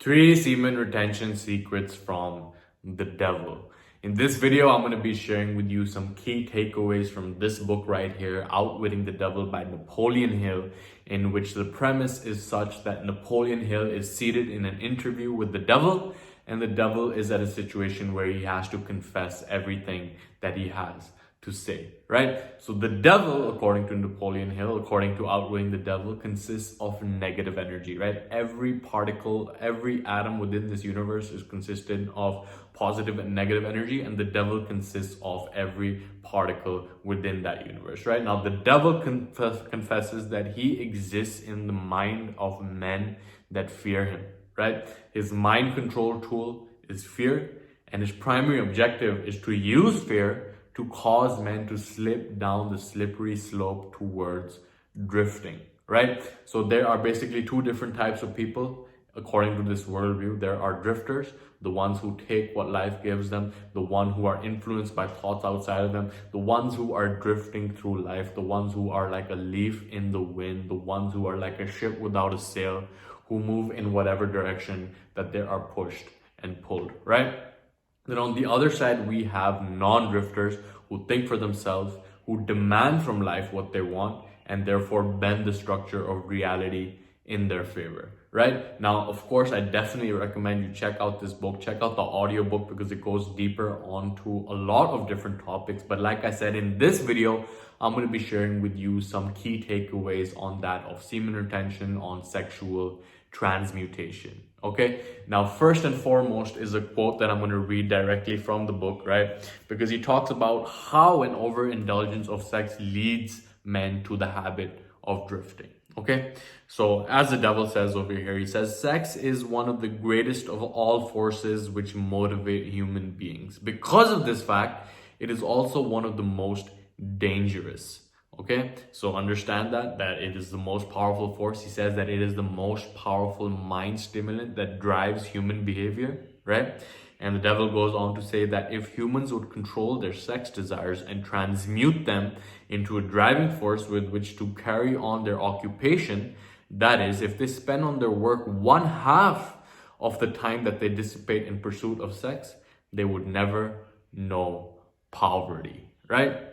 3 semen retention secrets from the devil. In this video, I'm going to be sharing with you some key takeaways from this book right here, Outwitting the Devil by Napoleon Hill, in which the premise is such that Napoleon Hill is seated in an interview with the devil, and the devil is at a situation where he has to confess everything that he has to say, right? So the devil, according to Napoleon Hill, according to Outwitting the Devil, consists of negative energy, right? Every particle, every atom within this universe is consisted of positive and negative energy, and the devil consists of every particle within that universe, right? Now, the devil confesses that he exists in the mind of men that fear him, right? His mind control tool is fear, and his primary objective is to use fear to cause men to slip down the slippery slope towards drifting, right? So there are basically two different types of people according to this worldview. There are drifters, the ones who take what life gives them, the ones who are influenced by thoughts outside of them, the ones who are drifting through life, the ones who are like a leaf in the wind, the ones who are like a ship without a sail, who move in whatever direction that they are pushed and pulled, right? Then on the other side, we have non-drifters who think for themselves, who demand from life what they want, and therefore bend the structure of reality in their favor, right? Now, of course, I definitely recommend you check out this book, check out the audiobook, because it goes deeper onto a lot of different topics. But like I said, in this video, I'm going to be sharing with you some key takeaways on that of semen retention, on sexual transmutation. Okay, now first and foremost is a quote that I'm going to read directly from the book, right? Because he talks about how an overindulgence of sex leads men to the habit of drifting. Okay, so as the devil says over here, he says, sex is one of the greatest of all forces which motivate human beings. Because of this fact, it is also one of the most dangerous. Okay, so understand that it is the most powerful force. He says that it is the most powerful mind stimulant that drives human behavior, right? And the devil goes on to say that if humans would control their sex desires and transmute them into a driving force with which to carry on their occupation, that is, if they spend on their work 1/2 of the time that they dissipate in pursuit of sex, they would never know poverty, right?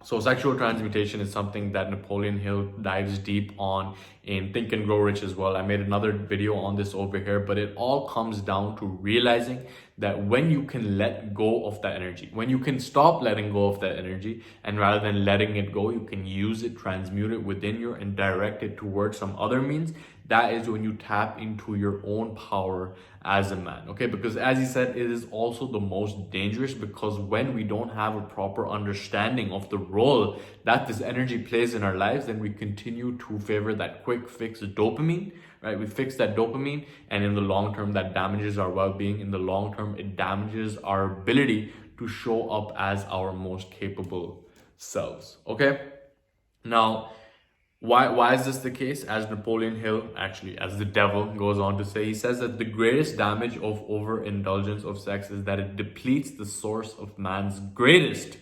So sexual transmutation is something that Napoleon Hill dives deep on in Think and Grow Rich as well. I made another video on this over here, but it all comes down to realizing that when you can let go of that energy, when you can stop letting go of that energy, and rather than letting it go, you can use it, transmute it within you, and direct it towards some other means. That is when you tap into your own power as a man, okay? Because as he said, it is also the most dangerous, because when we don't have a proper understanding of the role that this energy plays in our lives, then we continue to favor that quick fix dopamine, right? We fix that dopamine, and in the long term, that damages our well-being. In the long term, it damages our ability to show up as our most capable selves, okay? Now, why is this the case? As Napoleon Hill, actually, as the devil goes on to say, he says that the greatest damage of overindulgence of sex is that it depletes the source of man's greatest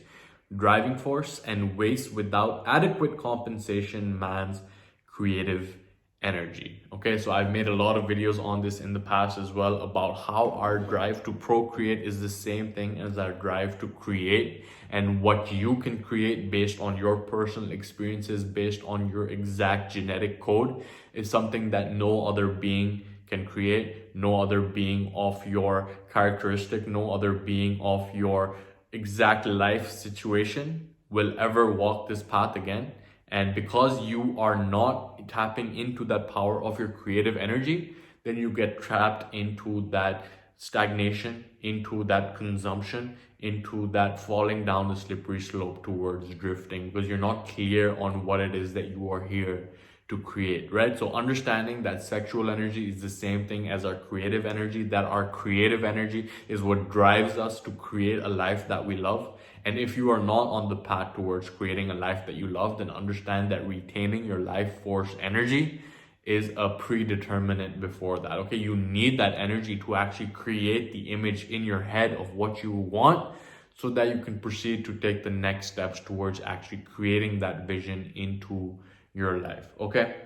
driving force and wastes without adequate compensation man's creative energy. Okay, so I've made a lot of videos on this in the past as well, about how our drive to procreate is the same thing as our drive to create, and what you can create based on your personal experiences, based on your exact genetic code, is something that no other being can create. No other being of your characteristic, no other being of your exact life situation will ever walk this path again. And because you are not tapping into that power of your creative energy, then you get trapped into that stagnation, into that consumption, into that falling down the slippery slope towards drifting, because you're not clear on what it is that you are here to create, right? So understanding that sexual energy is the same thing as our creative energy, that our creative energy is what drives us to create a life that we love. And if you are not on the path towards creating a life that you love, then understand that retaining your life force energy is a predeterminant before that, okay? You need that energy to actually create the image in your head of what you want, so that you can proceed to take the next steps towards actually creating that vision into your life, okay?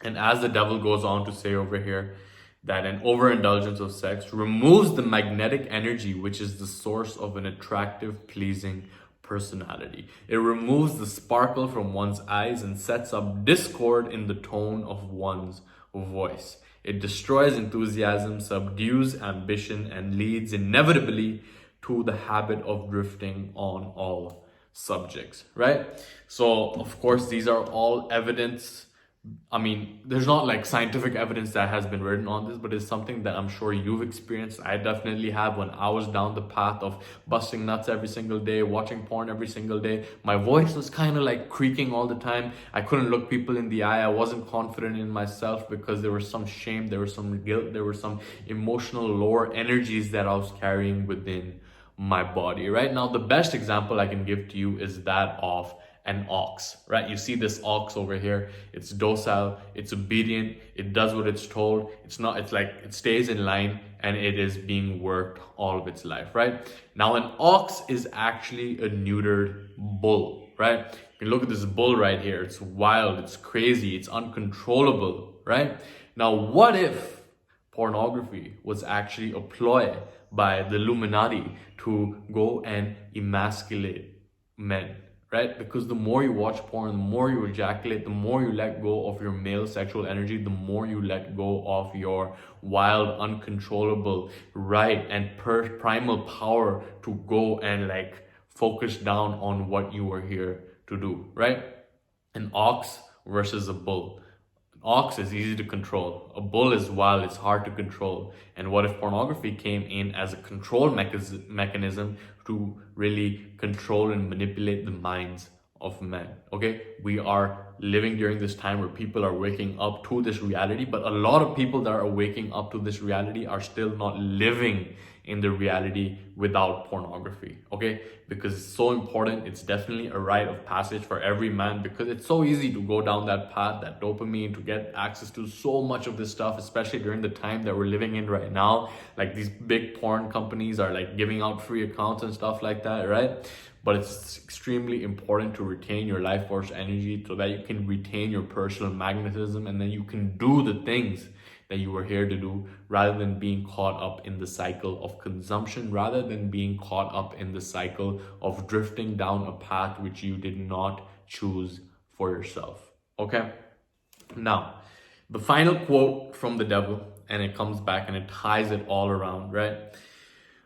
And as the devil goes on to say over here, that an overindulgence of sex removes the magnetic energy, which is the source of an attractive, pleasing personality. It removes the sparkle from one's eyes and sets up discord in the tone of one's voice. It destroys enthusiasm, subdues ambition, and leads inevitably to the habit of drifting on all subjects, right? So, of course, these are all evidence. I mean, there's not like scientific evidence that has been written on this, but it's something that I'm sure you've experienced. I definitely have. When I was down the path of busting nuts every single day, watching porn every single day, my voice was kind of like creaking all the time. I couldn't look people in the eye. I wasn't confident in myself because there was some shame, there was some guilt, there were some emotional lower energies that I was carrying within my body. Right now, the best example I can give to you is that of an ox, right? You see this ox over here. It's docile, it's obedient, it does what it's told. It's like it stays in line and it is being worked all of its life, right? Now, an ox is actually a neutered bull, right? You can look at this bull right here. It's wild, it's crazy, it's uncontrollable, right? Now, what if pornography was actually a ploy by the Illuminati to go and emasculate men? Right? Because the more you watch porn, the more you ejaculate, the more you let go of your male sexual energy, the more you let go of your wild, uncontrollable right and primal power to go and like focus down on what you were here to do, right? An ox versus a bull. An ox is easy to control. A bull is wild, it's hard to control. And what if pornography came in as a control mechanism to really control and manipulate the minds of men? Okay, we are living during this time where people are waking up to this reality, but a lot of people that are waking up to this reality are still not living in the reality without pornography. Okay, because it's so important. It's definitely a rite of passage for every man, because it's so easy to go down that path, that dopamine, to get access to so much of this stuff, especially during the time that we're living in right now. Like these big porn companies are like giving out free accounts and stuff like that, right? But it's extremely important to retain your life force energy so that you can retain your personal magnetism, and then you can do the things that you were here to do, rather than being caught up in the cycle of consumption, rather than being caught up in the cycle of drifting down a path which you did not choose for yourself. Okay? Now, the final quote from the devil, and it comes back and it ties it all around, right?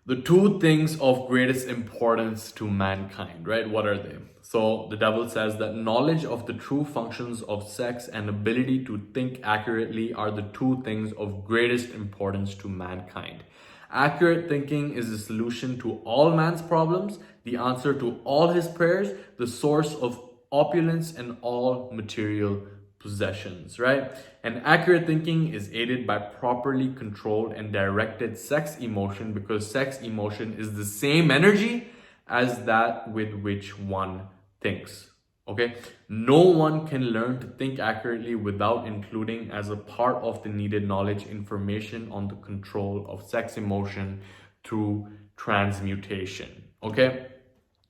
The two things of greatest importance to mankind, right? What are they? So the devil says that knowledge of the true functions of sex and ability to think accurately are the two things of greatest importance to mankind. Accurate thinking is the solution to all man's problems, the answer to all his prayers, the source of opulence and all material possessions, right? And accurate thinking is aided by properly controlled and directed sex emotion, because sex emotion is the same energy as that with which one thinks. Okay, no one can learn to think accurately without including as a part of the needed knowledge information on the control of sex emotion through transmutation. Okay,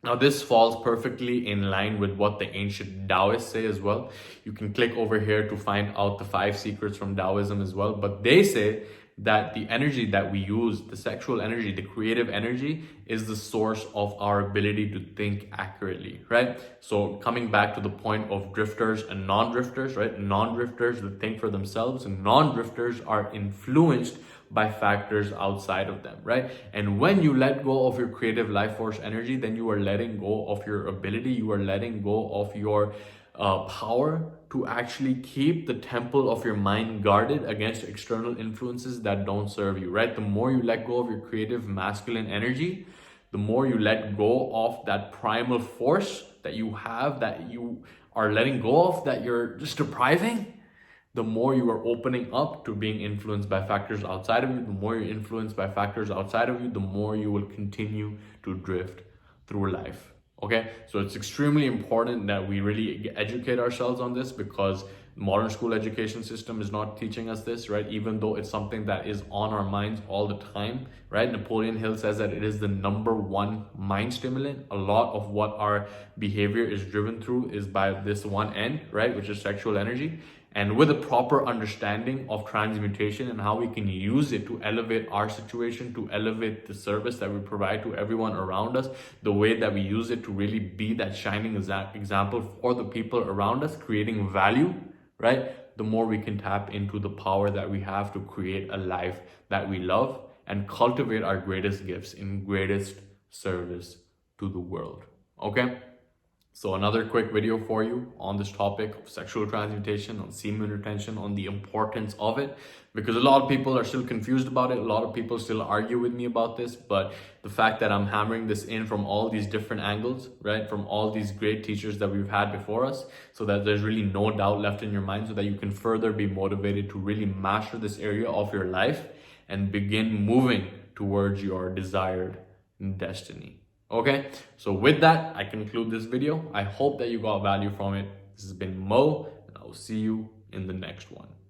now this falls perfectly in line with what the ancient Taoists say as well. You can click over here to find out the 5 secrets from Taoism as well, but they say that the energy that we use, the sexual energy, the creative energy, is the source of our ability to think accurately, right? So coming back to the point of drifters and non-drifters, right? Non-drifters that think for themselves, and non-drifters are influenced by factors outside of them, right? And when you let go of your creative life force energy, then you are letting go of your ability, you are letting go of your power to actually keep the temple of your mind guarded against external influences that don't serve you, right? The more you let go of your creative masculine energy, the more you let go of that primal force that you have, that you are letting go of, that you're just depriving, the more you are opening up to being influenced by factors outside of you. The more you're influenced by factors outside of you, the more you will continue to drift through life. Okay, so it's extremely important that we really educate ourselves on this, because modern school education system is not teaching us this, right? Even though it's something that is on our minds all the time, right? Napoleon Hill says that it is the #1 mind stimulant. A lot of what our behavior is driven through is by this one end, right? Which is sexual energy. And with a proper understanding of transmutation and how we can use it to elevate our situation, to elevate the service that we provide to everyone around us, the way that we use it to really be that shining example for the people around us, creating value, right? The more we can tap into the power that we have to create a life that we love and cultivate our greatest gifts in greatest service to the world. Okay? So another quick video for you on this topic of sexual transmutation, on semen retention, on the importance of it, because a lot of people are still confused about it. A lot of people still argue with me about this, but the fact that I'm hammering this in from all these different angles, right, from all these great teachers that we've had before us, so that there's really no doubt left in your mind, so that you can further be motivated to really master this area of your life and begin moving towards your desired destiny. Okay, so with that, I conclude this video. I hope that you got value from it. This has been Mo, and I will see you in the next one.